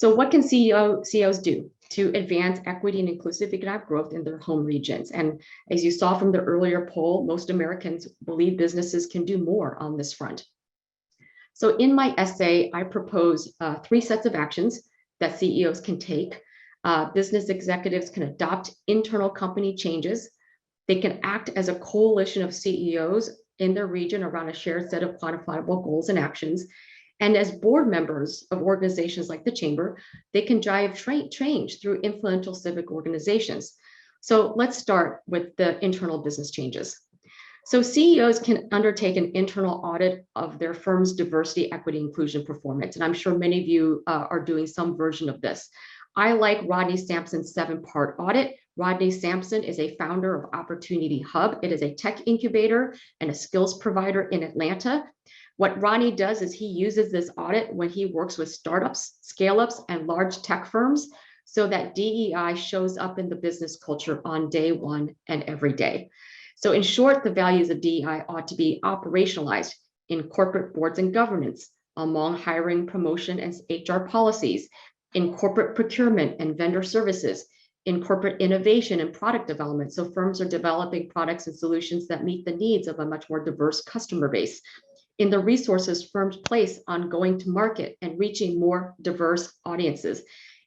So what can CEOs do to advance equity and inclusive economic growth in their home regions? And as you saw from the earlier poll, most Americans believe businesses can do more on this front. So in my essay, I propose 3 sets of actions that CEOs can take. Business executives can adopt internal company changes. They can act as a coalition of CEOs in their region around a shared set of quantifiable goals and actions. And as board members of organizations like the Chamber, they can drive change through influential civic organizations. So let's start with the internal business changes. So CEOs can undertake an internal audit of their firm's diversity, equity, inclusion performance. And I'm sure many of you are doing some version of this. I like Rodney Sampson's 7-part audit. Rodney Sampson is a founder of Opportunity Hub. It is a tech incubator and a skills provider in Atlanta. What Rodney does is he uses this audit when he works with startups, scale-ups, and large tech firms so that DEI shows up in the business culture on day one and every day. So in short, the values of DEI ought to be operationalized in corporate boards and governance, among hiring, promotion, and HR policies, in corporate procurement and vendor services, in corporate innovation and product development. So firms are developing products and solutions that meet the needs of a much more diverse customer base. In the resources firms place on going to market and reaching more diverse audiences,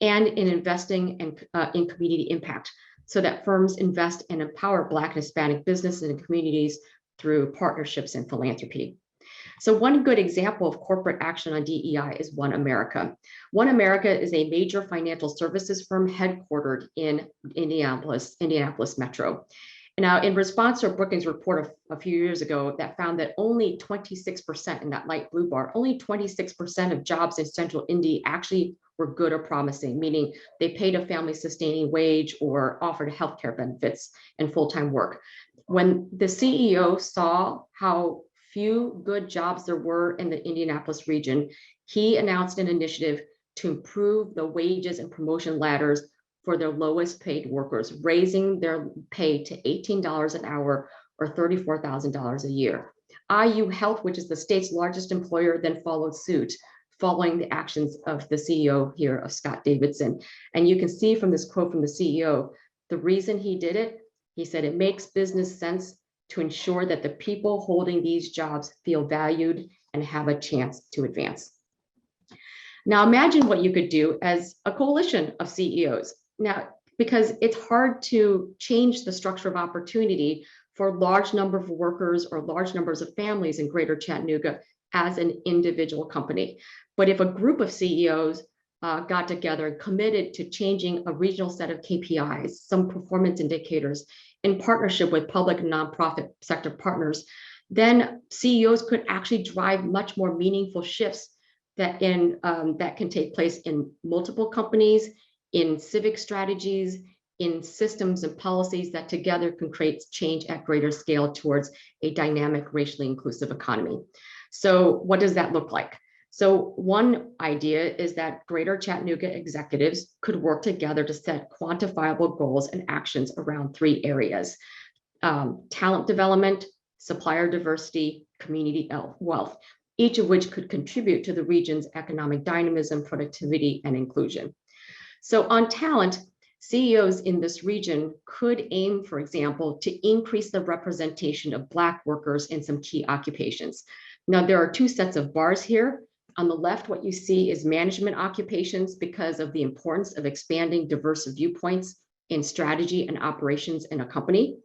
and in investing in community impact, so that firms invest and empower Black and Hispanic businesses and communities through partnerships and philanthropy. So one good example of corporate action on DEI is One America. One America is a major financial services firm headquartered in Indianapolis Metro. Now, in response to a Brookings report a few years ago that found that only 26%, in that light blue bar, only 26% of jobs in central Indy actually were good or promising, meaning they paid a family sustaining wage or offered healthcare benefits and full-time work. When the CEO saw how few good jobs there were in the Indianapolis region, he announced an initiative to improve the wages and promotion ladders for their lowest paid workers, raising their pay to $18 an hour or $34,000 a year. IU Health, which is the state's largest employer, then followed suit, following the actions of the CEO here, of Scott Davidson. And you can see from this quote from the CEO, the reason he did it, he said, it makes business sense to ensure that the people holding these jobs feel valued and have a chance to advance. Now imagine what you could do as a coalition of CEOs. Now, because it's hard to change the structure of opportunity for large number of workers or large numbers of families in Greater Chattanooga as an individual company. But if a group of CEOs got together and committed to changing a regional set of KPIs, some performance indicators, in partnership with public and nonprofit sector partners, then CEOs could actually drive much more meaningful shifts that can take place in multiple companies, in civic strategies, in systems and policies that together can create change at greater scale towards a dynamic, racially inclusive economy. So what does that look like? So one idea is that Greater Chattanooga executives could work together to set quantifiable goals and actions around 3 areas: talent development, supplier diversity, community wealth, each of which could contribute to the region's economic dynamism, productivity, and inclusion. So on talent, CEOs in this region could aim, for example, to increase the representation of Black workers in some key occupations. Now, there are 2 sets of bars here. On the left, what you see is management occupations because of the importance of expanding diverse viewpoints in strategy and operations in a company.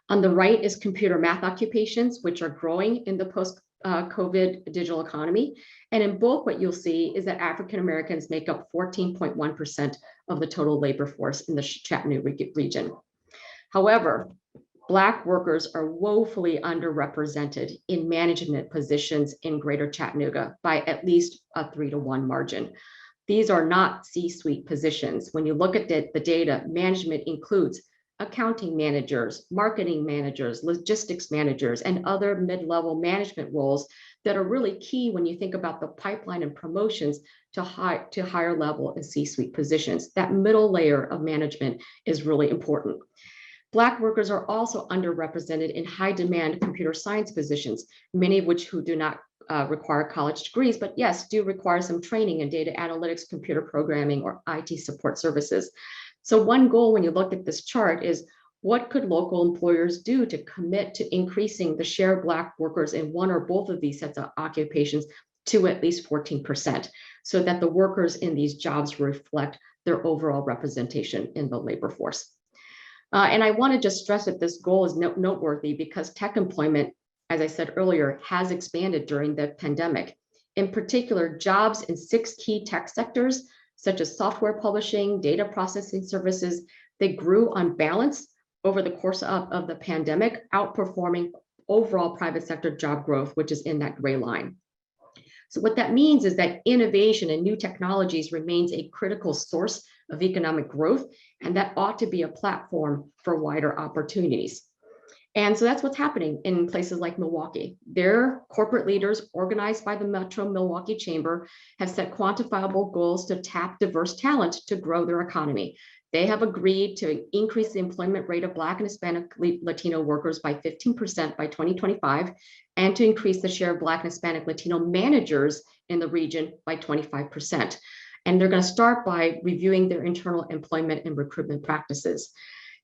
On the right is computer math occupations, which are growing in the post-COVID digital economy. And in both, what you'll see is that African Americans make up 14.1% of the total labor force in the Chattanooga region. However, Black workers are woefully underrepresented in management positions in Greater Chattanooga by at least a 3-to-1 margin. These are not C-suite positions. When you look at the data, management includes accounting managers, marketing managers, logistics managers, and other mid-level management roles that are really key when you think about the pipeline and promotions to higher level and C-suite positions. That middle layer of management is really important. Black workers are also underrepresented in high demand computer science positions, many of which who do not require college degrees, but yes, do require some training in data analytics, computer programming, or IT support services. So one goal when you look at this chart is what could local employers do to commit to increasing the share of Black workers in one or both of these sets of occupations to at least 14%, so that the workers in these jobs reflect their overall representation in the labor force. And I want to just stress that this goal is noteworthy because tech employment, as I said earlier, has expanded during the pandemic. In particular, jobs in 6 key tech sectors, such as software publishing, data processing services, they grew on balance over the course of the pandemic, outperforming overall private sector job growth, which is in that gray line. So what that means is that innovation and new technologies remains a critical source of economic growth, and that ought to be a platform for wider opportunities. And so that's what's happening in places like Milwaukee. Their corporate leaders, organized by the Metro Milwaukee Chamber, have set quantifiable goals to tap diverse talent to grow their economy. They have agreed to increase the employment rate of Black and Hispanic Latino workers by 15% by 2025, and to increase the share of Black and Hispanic Latino managers in the region by 25%. And they're going to start by reviewing their internal employment and recruitment practices.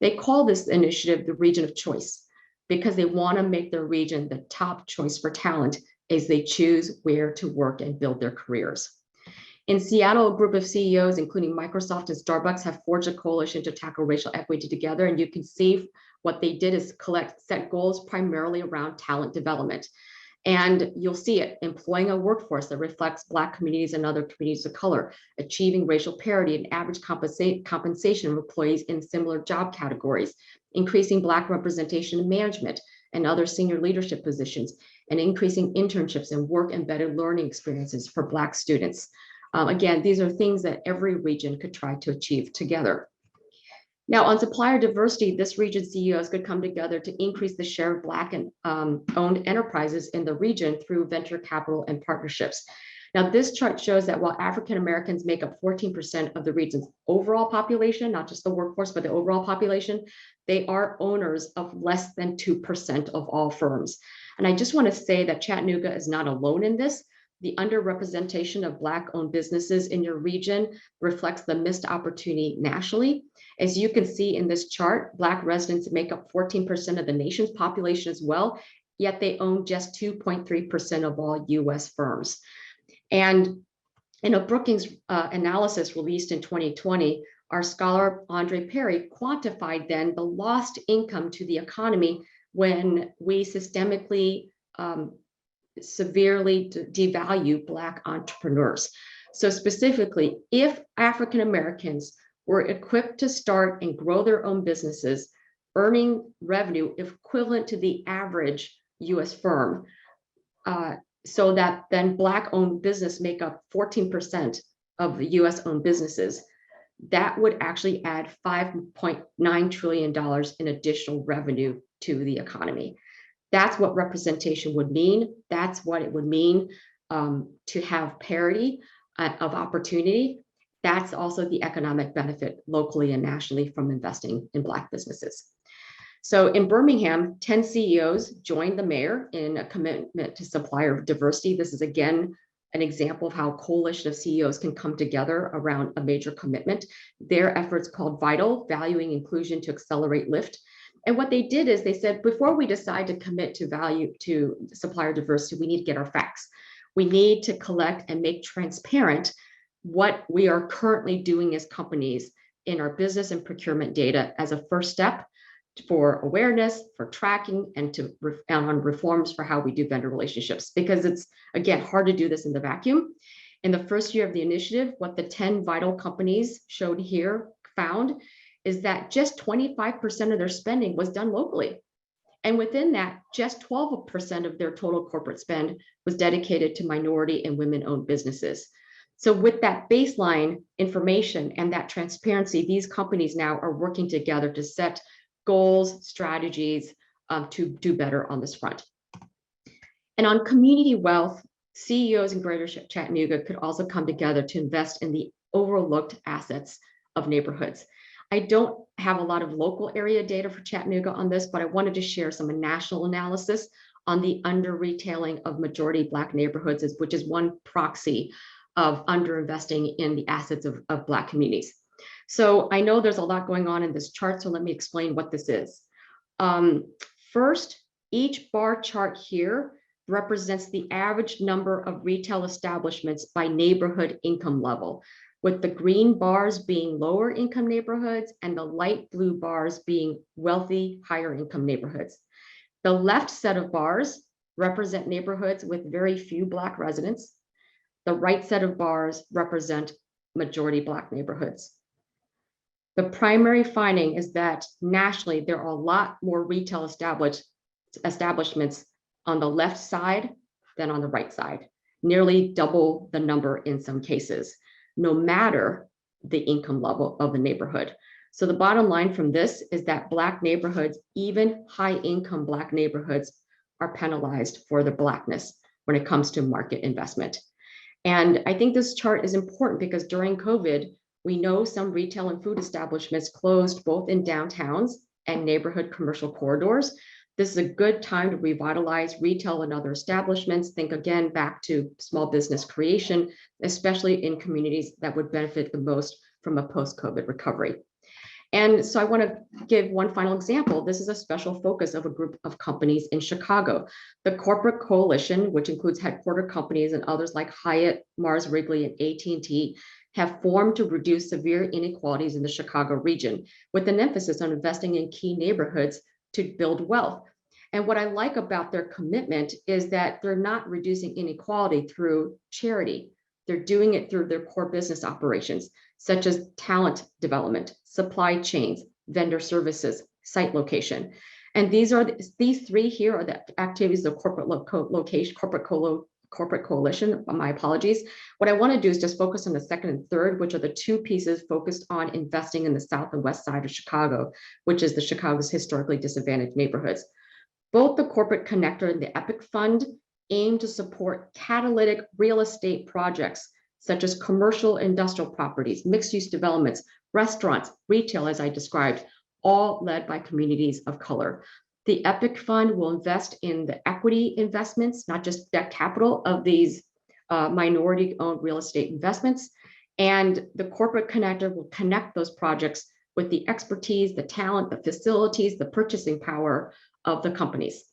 They call this initiative the region of choice because they want to make their region the top choice for talent as they choose where to work and build their careers. In Seattle, a group of CEOs, including Microsoft and Starbucks, have forged a coalition to tackle racial equity together. And you can see what they did is set goals primarily around talent development. And you'll see it, employing a workforce that reflects Black communities and other communities of color, achieving racial parity and average compensation of employees in similar job categories, increasing Black representation in management and other senior leadership positions, and increasing internships and work-embedded learning experiences for Black students. Again, these are things that every region could try to achieve together. Now, on supplier diversity, this region's CEOs could come together to increase the share of Black and owned enterprises in the region through venture capital and partnerships. Now, this chart shows that while African Americans make up 14% of the region's overall population, not just the workforce, but the overall population, they are owners of less than 2% of all firms. And I just want to say that Chattanooga is not alone in this. The underrepresentation of Black-owned businesses in your region reflects the missed opportunity nationally. As you can see in this chart, Black residents make up 14% of the nation's population as well, yet they own just 2.3% of all US firms. And in a Brookings analysis released in 2020, our scholar Andre Perry quantified then the lost income to the economy when we systemically severely devalue Black entrepreneurs. So specifically, if African Americans were equipped to start and grow their own businesses, earning revenue equivalent to the average US firm, so that then Black-owned business make up 14% of the US-owned businesses, that would actually add $5.9 trillion in additional revenue to the economy. That's what representation would mean. That's what it would mean to have parity of opportunity. That's also the economic benefit locally and nationally from investing in Black businesses. So in Birmingham, 10 CEOs joined the mayor in a commitment to supplier diversity. This is again an example of how a coalition of CEOs can come together around a major commitment. Their efforts called Vital, Valuing Inclusion to Accelerate Lift. And what they did is they said, before we decide to commit to supplier diversity, we need to get our facts. We need to collect and make transparent what we are currently doing as companies in our business and procurement data as a first step for awareness, for tracking, and on reforms for how we do vendor relationships. Because it's, again, hard to do this in the vacuum. In the first year of the initiative, what the 10 Vital companies showed here found is that just 25% of their spending was done locally. And within that, just 12% of their total corporate spend was dedicated to minority and women-owned businesses. So with that baseline information and that transparency, these companies now are working together to set goals, strategies to do better on this front. And on community wealth, CEOs in Greater Chattanooga could also come together to invest in the overlooked assets of neighborhoods. I don't have a lot of local area data for Chattanooga on this, but I wanted to share some national analysis on the under-retailing of majority Black neighborhoods, which is one proxy of underinvesting in the assets of Black communities. So I know there's a lot going on in this chart, so let me explain what this is. First, each bar chart here represents the average number of retail establishments by neighborhood income level, with the green bars being lower income neighborhoods and the light blue bars being wealthy, higher income neighborhoods. The left set of bars represent neighborhoods with very few Black residents. The right set of bars represent majority Black neighborhoods. The primary finding is that nationally, there are a lot more retail establishments on the left side than on the right side, nearly double the number in some cases, no matter the income level of the neighborhood. So the bottom line from this is that Black neighborhoods, even high income Black neighborhoods, are penalized for their Blackness when it comes to market investment. And I think this chart is important because during COVID, we know some retail and food establishments closed both in downtowns and neighborhood commercial corridors. This is a good time to revitalize retail and other establishments. Think again back to small business creation, especially in communities that would benefit the most from a post-COVID recovery. And so I want to give one final example. This is a special focus of a group of companies in Chicago. The Corporate Coalition, which includes headquarter companies and others like Hyatt, Mars Wrigley, and AT&T, have formed to reduce severe inequalities in the Chicago region, with an emphasis on investing in key neighborhoods to build wealth. And what I like about their commitment is that they're not reducing inequality through charity. They're doing it through their core business operations, such as talent development, supply chains, vendor services, site location. And these three here are the activities of corporate coalition, my apologies. What I want to do is just focus on the second and third, which are the two pieces focused on investing in the south and west side of Chicago, which is the Chicago's historically disadvantaged neighborhoods. Both the Corporate Connector and the EPIC Fund aim to support catalytic real estate projects, such as commercial industrial properties, mixed-use developments, restaurants, retail, as I described, all led by communities of color. The EPIC Fund will invest in the equity investments, not just debt capital of these minority-owned real estate investments. And the Corporate Connector will connect those projects with the expertise, the talent, the facilities, the purchasing power of the companies.